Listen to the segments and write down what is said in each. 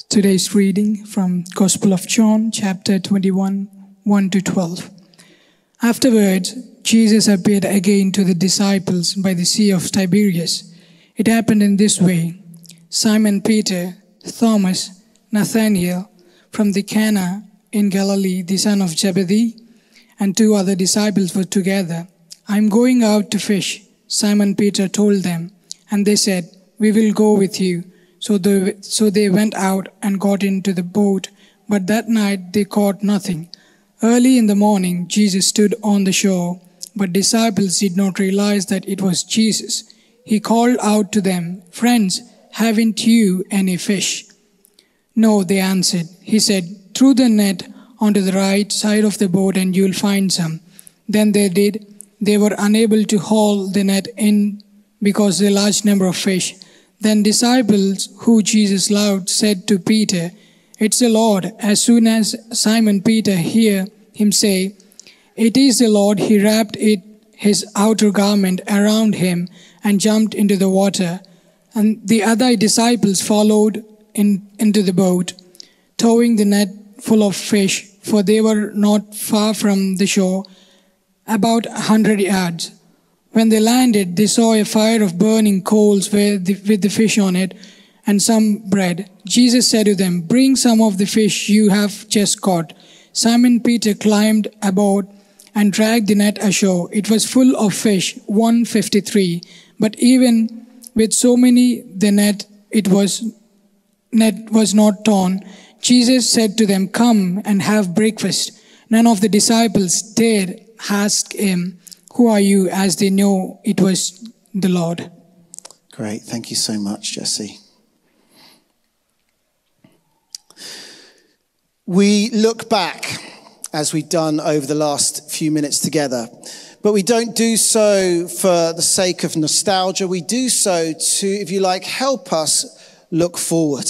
Today's reading from Gospel of John, chapter 21, 1 to 12. Afterwards, Jesus appeared again to the disciples by the Sea of Tiberias. It happened in this way. Simon Peter, Thomas, Nathanael from the Cana in Galilee, the son of Zebedee, and 2 other disciples were together. "I am going out to fish," Simon Peter told them, and they said, "We will go with you." So they went out and got into the boat, but that night they caught nothing. Early in the morning, Jesus stood on the shore, but disciples did not realize that it was Jesus. He called out to them, "Friends, haven't you any fish?" "No," they answered. He said, "Throw the net onto the right side of the boat and you'll find some." Then they did. They were unable to haul the net in because of the large number of fish. Then disciples who Jesus loved said to Peter, "It's the Lord." As soon as Simon Peter heard him say, "It is the Lord," he wrapped his outer garment around him and jumped into the water. And the other disciples followed into the boat, towing the net full of fish, for they were not far from the shore, about 100 yards. When they landed, they saw a fire of burning coals with the fish on it and some bread. Jesus said to them, "Bring some of the fish you have just caught." Simon Peter climbed aboard and dragged the net ashore. It was full of fish, 153. But even with so many, the net was not torn. Jesus said to them, "Come and have breakfast." None of the disciples dared ask him, "Who are you?" as they know it was the Lord. Great. Thank you so much, Jesse. We look back, as we've done over the last few minutes together, but we don't do so for the sake of nostalgia. We do so to, if you like, help us look forward.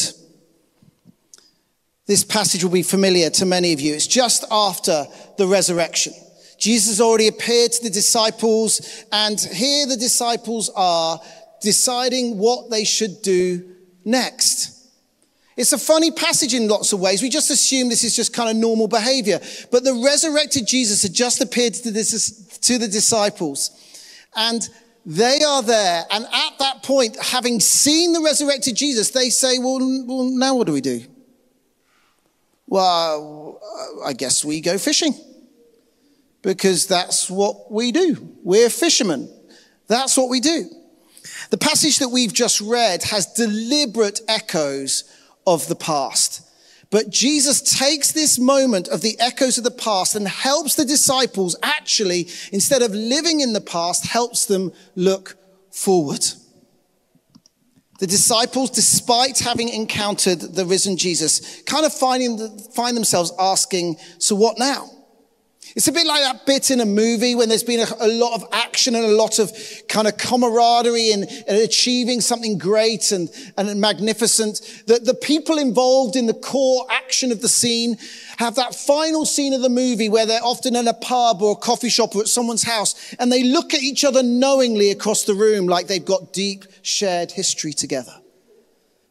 This passage will be familiar to many of you. It's just after the resurrection. Jesus already appeared to the disciples, and here the disciples are deciding what they should do next. It's a funny passage in lots of ways. We just assume this is just kind of normal behavior. But the resurrected Jesus had just appeared to the disciples, and they are there. And at that point, having seen the resurrected Jesus, they say, well, now what do we do? Well, I guess we go fishing. Because that's what we do. We're fishermen. That's what we do. The passage that we've just read has deliberate echoes of the past. But Jesus takes this moment of the echoes of the past and helps the disciples actually, instead of living in the past, helps them look forward. The disciples, despite having encountered the risen Jesus, kind of find themselves asking, so what now? It's a bit like that bit in a movie when there's been a lot of action and a lot of kind of camaraderie and achieving something great and magnificent. That the people involved in the core action of the scene have that final scene of the movie where they're often in a pub or a coffee shop or at someone's house, and they look at each other knowingly across the room like they've got deep shared history together.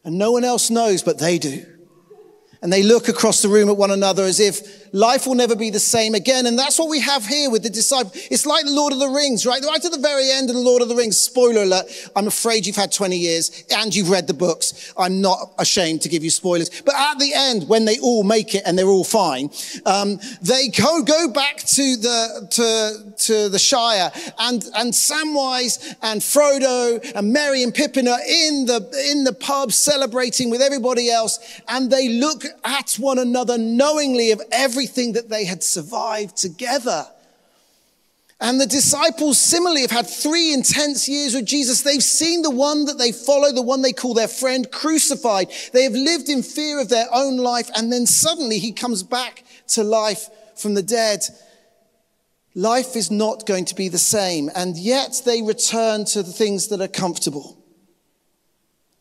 And no one else knows, but they do. And they look across the room at one another as if life will never be the same again. And that's what we have here with the disciples. It's like the Lord of the Rings, right? Right at the very end of the Lord of the Rings, spoiler alert, I'm afraid you've had 20 years and you've read the books. I'm not ashamed to give you spoilers. But at the end, when they all make it and they're all fine, they go back to the Shire, and Samwise and Frodo and Merry and Pippin are in the pub celebrating with everybody else, and they look at one another knowingly of everything that they had survived together. And the disciples similarly have had 3 intense years with Jesus. They've seen the one that they follow, the one they call their friend, crucified. They have lived in fear of their own life, and then suddenly he comes back to life from the dead. Life is not going to be the same, and yet they return to the things that are comfortable.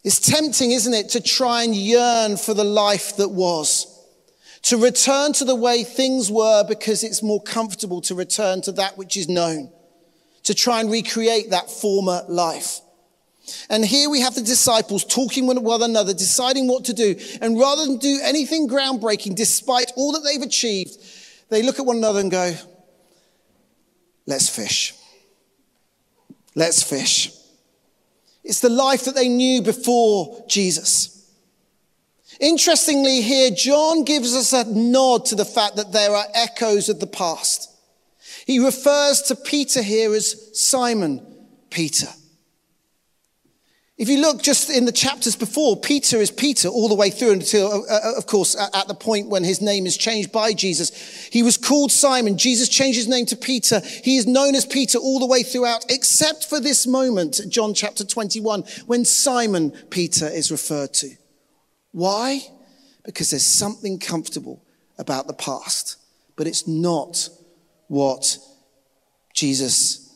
It's tempting, isn't it, to try and yearn for the life that was. To return to the way things were because it's more comfortable to return to that which is known. To try and recreate that former life. And here we have the disciples talking with one another, deciding what to do. And rather than do anything groundbreaking, despite all that they've achieved, they look at one another and go, let's fish. Let's fish. It's the life that they knew before Jesus. Interestingly here, John gives us a nod to the fact that there are echoes of the past. He refers to Peter here as Simon Peter. If you look just in the chapters before, Peter is Peter all the way through until, of course, at the point when his name is changed by Jesus. He was called Simon. Jesus changed his name to Peter. He is known as Peter all the way throughout, except for this moment, John chapter 21, when Simon Peter is referred to. Why? Because there's something comfortable about the past, but it's not what Jesus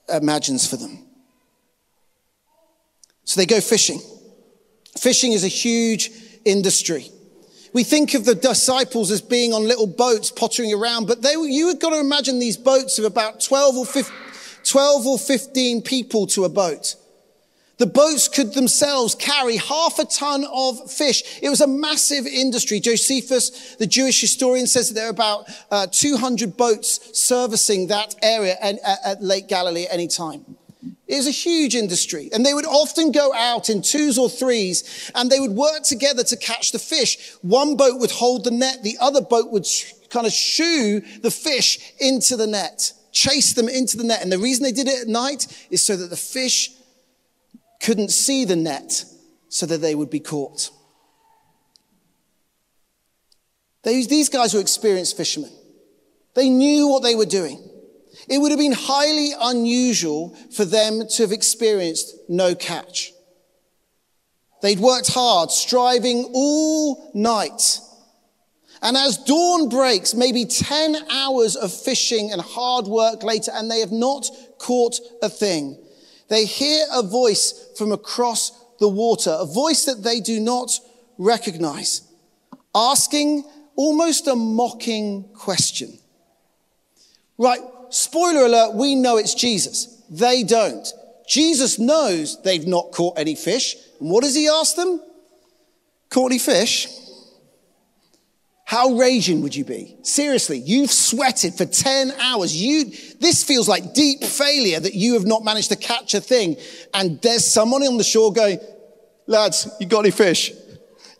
imagines for them. So they go fishing. Fishing is a huge industry. We think of the disciples as being on little boats pottering around, but you have got to imagine these boats of about 12 or 15 people to a boat. The boats could themselves carry 1/2 ton of fish. It was a massive industry. Josephus, the Jewish historian, says that there are about 200 boats servicing that area at Lake Galilee at any time. It was a huge industry, and they would often go out in 2s or 3s, and they would work together to catch the fish. One boat would hold the net, the other boat would kind of shoo the fish into the net, chase them into the net. And the reason they did it at night is so that the fish couldn't see the net, so that they would be caught. These guys were experienced fishermen. They knew what they were doing. It would have been highly unusual for them to have experienced no catch. They'd worked hard, striving all night. And as dawn breaks, maybe 10 hours of fishing and hard work later, and they have not caught a thing, they hear a voice from across the water, a voice that they do not recognize, asking almost a mocking question. Right, spoiler alert, we know it's Jesus. They don't. Jesus knows they've not caught any fish. And what does he ask them? Caught any fish? How raging would you be? Seriously, you've sweated for 10 hours. This feels like deep failure that you have not managed to catch a thing. And there's someone on the shore going, lads, you got any fish?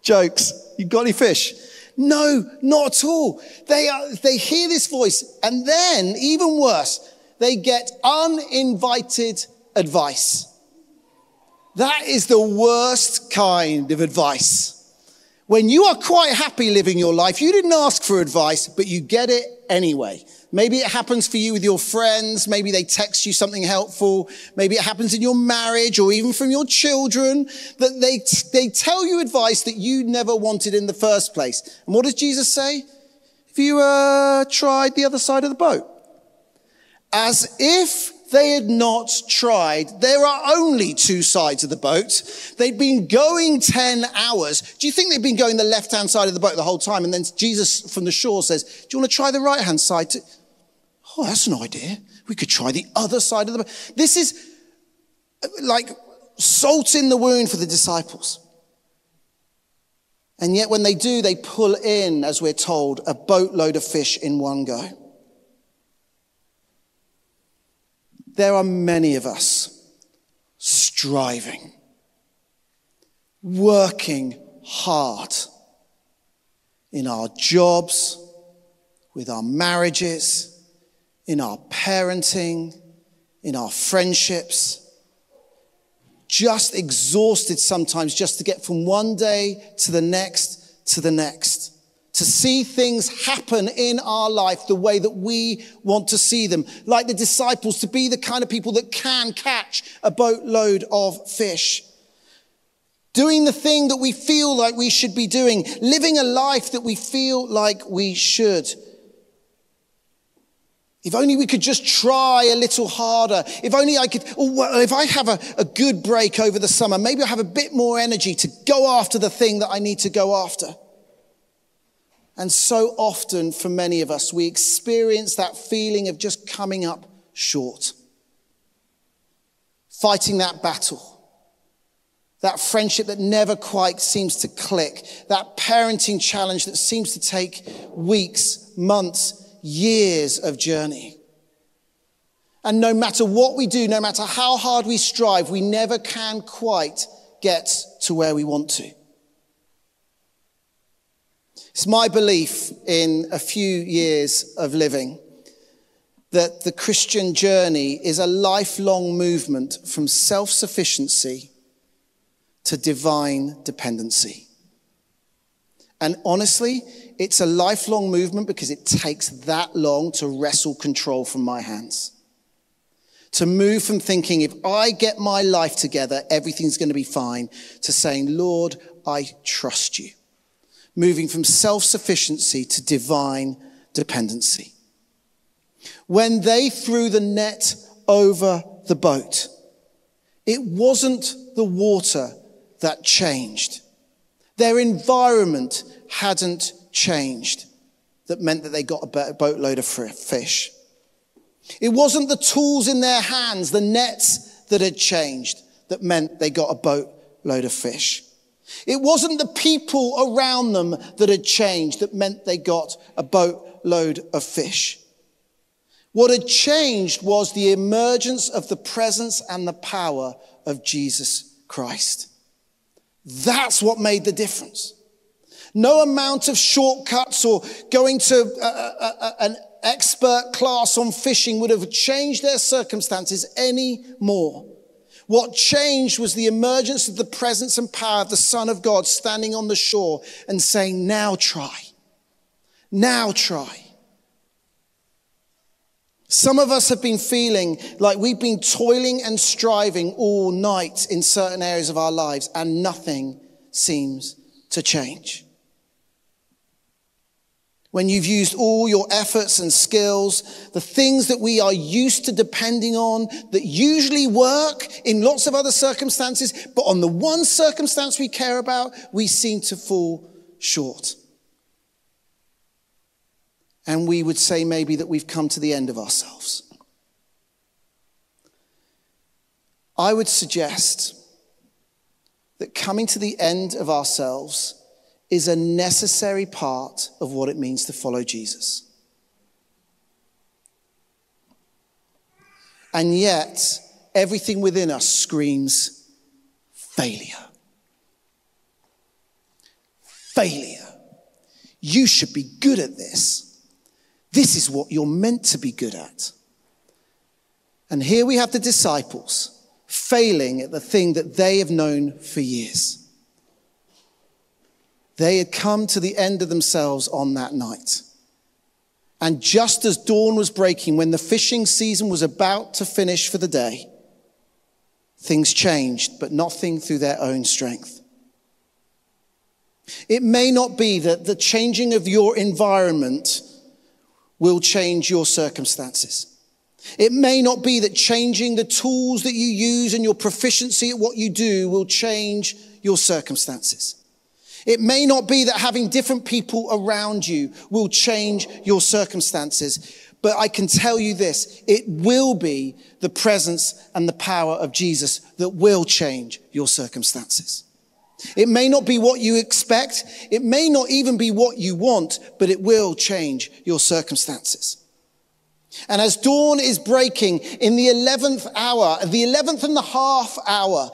Jokes, you got any fish? No, not at all. They hear this voice, and then, even worse, they get uninvited advice. That is the worst kind of advice. When you are quite happy living your life, you didn't ask for advice, but you get it anyway. Maybe it happens for you with your friends. Maybe they text you something helpful. Maybe it happens in your marriage or even from your children, that they tell you advice that you never wanted in the first place. And what does Jesus say? Have you tried the other side of the boat? As if they had not tried. There are only 2 sides of the boat. They'd been going 10 hours. Do you think they'd been going the left-hand side of the boat the whole time? And then Jesus from the shore says, do you want to try the right-hand side too? Oh, that's an idea. We could try the other side of the boat. This is like salt in the wound for the disciples. And yet when they do, they pull in, as we're told, a boatload of fish in one go. There are many of us striving, working hard in our jobs, with our marriages, in our parenting, in our friendships, just exhausted sometimes just to get from one day to the next, to see things happen in our life the way that we want to see them. Like the disciples, to be the kind of people that can catch a boatload of fish. Doing the thing that we feel like we should be doing. Living a life that we feel like we should. If only we could just try a little harder. If only I could, if I have a good break over the summer, maybe I'll have a bit more energy to go after the thing that I need to go after. And so often for many of us, we experience that feeling of just coming up short. fighting that battle. That friendship that never quite seems to click. That parenting challenge that seems to take weeks, months, years of journey. And no matter what we do, no matter how hard we strive, we never can quite get to where we want to. It's my belief in a few years of living that the Christian journey is a lifelong movement from self-sufficiency to divine dependency. And honestly, it's a lifelong movement because it takes that long to wrestle control from my hands. To move from thinking, if I get my life together, everything's going to be fine, to saying, Lord, I trust you. Moving from self-sufficiency to divine dependency. When they threw the net over the boat, it wasn't the water that changed. Their environment hadn't changed. That meant that they got a boatload of fish. It wasn't the tools in their hands, the nets that had changed, that meant they got a boatload of fish. It wasn't the people around them that had changed, that meant they got a boatload of fish. What had changed was the emergence of the presence and the power of Jesus Christ. That's what made the difference. No amount of shortcuts or going to an expert class on fishing would have changed their circumstances any more. What changed was the emergence of the presence and power of the Son of God standing on the shore and saying, now try. Now try. Some of us have been feeling like we've been toiling and striving all night in certain areas of our lives and nothing seems to change. When you've used all your efforts and skills, the things that we are used to depending on that usually work in lots of other circumstances, but on the one circumstance we care about, we seem to fall short. And we would say maybe that we've come to the end of ourselves. I would suggest that coming to the end of ourselves is a necessary part of what it means to follow Jesus. And yet, everything within us screams failure. Failure. You should be good at this. This is what you're meant to be good at. And here we have the disciples failing at the thing that they have known for years. They had come to the end of themselves on that night. And just as dawn was breaking, when the fishing season was about to finish for the day, things changed, but nothing through their own strength. It may not be that the changing of your environment will change your circumstances. It may not be that changing the tools that you use and your proficiency at what you do will change your circumstances. It may not be that having different people around you will change your circumstances. But I can tell you this, it will be the presence and the power of Jesus that will change your circumstances. It may not be what you expect. It may not even be what you want, but it will change your circumstances. And as dawn is breaking in the 11th hour, the 11th and a half hour,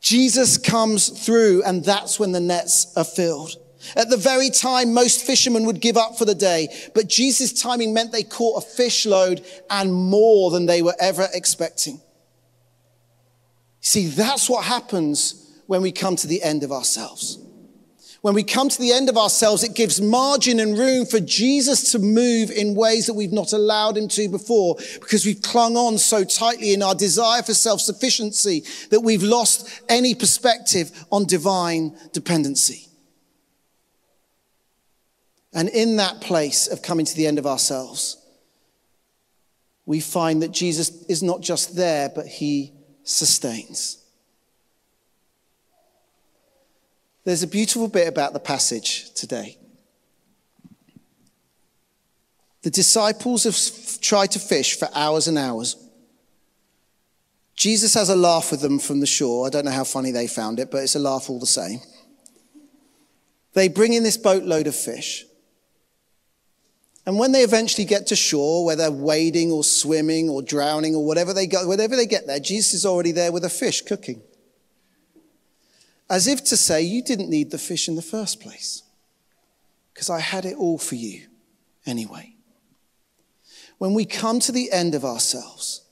Jesus comes through, and that's when the nets are filled. At the very time most fishermen would give up for the day, but Jesus' timing meant they caught a fish load and more than they were ever expecting. See, that's what happens when we come to the end of ourselves. When we come to the end of ourselves, it gives margin and room for Jesus to move in ways that we've not allowed him to before, because we've clung on so tightly in our desire for self-sufficiency that we've lost any perspective on divine dependency. And in that place of coming to the end of ourselves, we find that Jesus is not just there, but he sustains. There's a beautiful bit about the passage today. The disciples have tried to fish for hours and hours. Jesus has a laugh with them from the shore. I don't know how funny they found it, but it's a laugh all the same. They bring in this boatload of fish. And when they eventually get to shore, where they're wading or swimming or drowning or whatever they get there, Jesus is already there with a fish cooking. As if to say, you didn't need the fish in the first place, because I had it all for you anyway. When we come to the end of ourselves,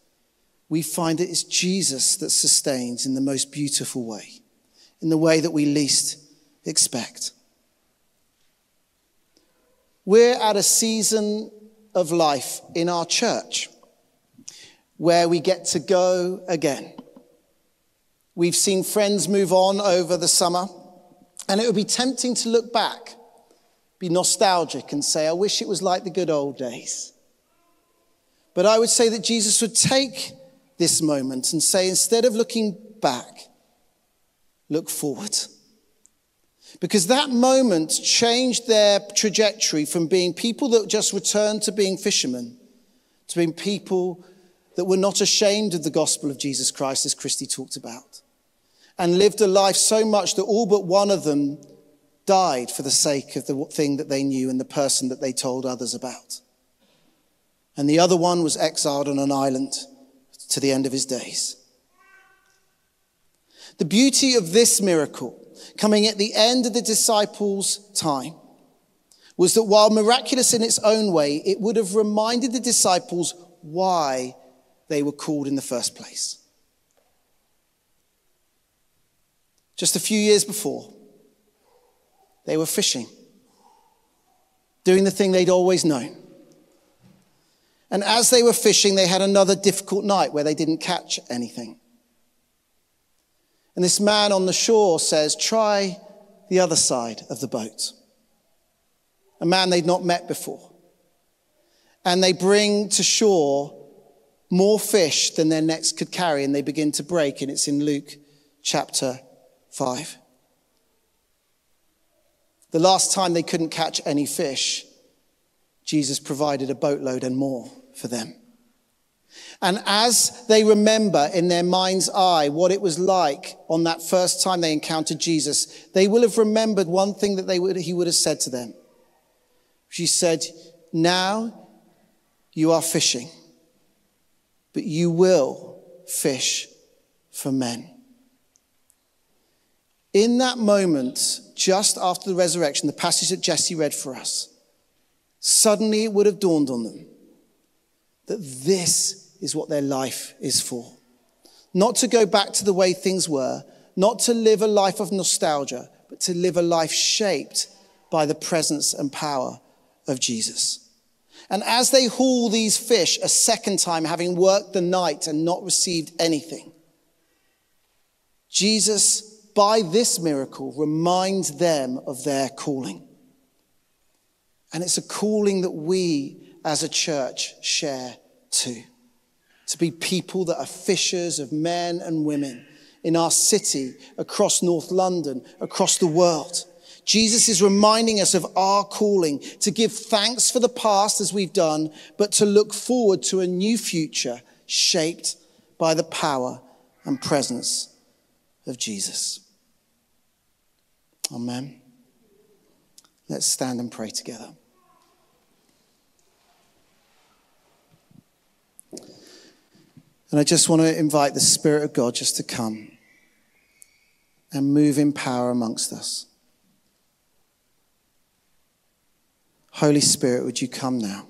we find it is Jesus that sustains in the most beautiful way, in the way that we least expect. We're at a season of life in our church where we get to go again. We've seen friends move on over the summer, and it would be tempting to look back, be nostalgic and say, I wish it was like the good old days. But I would say that Jesus would take this moment and say, instead of looking back, look forward. Because that moment changed their trajectory from being people that just returned to being fishermen to being people that were not ashamed of the gospel of Jesus Christ, as Christy talked about, and lived a life so much that all but one of them died for the sake of the thing that they knew and the person that they told others about. And the other one was exiled on an island to the end of his days. The beauty of this miracle, coming at the end of the disciples' time, was that while miraculous in its own way, it would have reminded the disciples why they were called in the first place. Just a few years before, they were fishing, doing the thing they'd always known. And as they were fishing, they had another difficult night where they didn't catch anything. And this man on the shore says, try the other side of the boat. A man they'd not met before. And they bring to shore more fish than their nets could carry, and they begin to break, and it's in Luke chapter 5. The last time they couldn't catch any fish, Jesus provided a boatload and more for them. And as they remember in their mind's eye what it was like on that first time they encountered Jesus, they will have remembered one thing that he would have said to them. She said, now you are fishing, but you will fish for men. In that moment, just after the resurrection, the passage that Jesse read for us, suddenly it would have dawned on them that this is what their life is for. Not to go back to the way things were, not to live a life of nostalgia, but to live a life shaped by the presence and power of Jesus. And as they haul these fish a second time, having worked the night and not received anything, Jesus, by this miracle, reminds them of their calling. And it's a calling that we as a church share too. To be people that are fishers of men and women in our city, across North London, across the world. Jesus is reminding us of our calling to give thanks for the past as we've done, but to look forward to a new future shaped by the power and presence of Jesus. Amen. Let's stand and pray together. And I just want to invite the Spirit of God just to come and move in power amongst us. Holy Spirit, would you come now?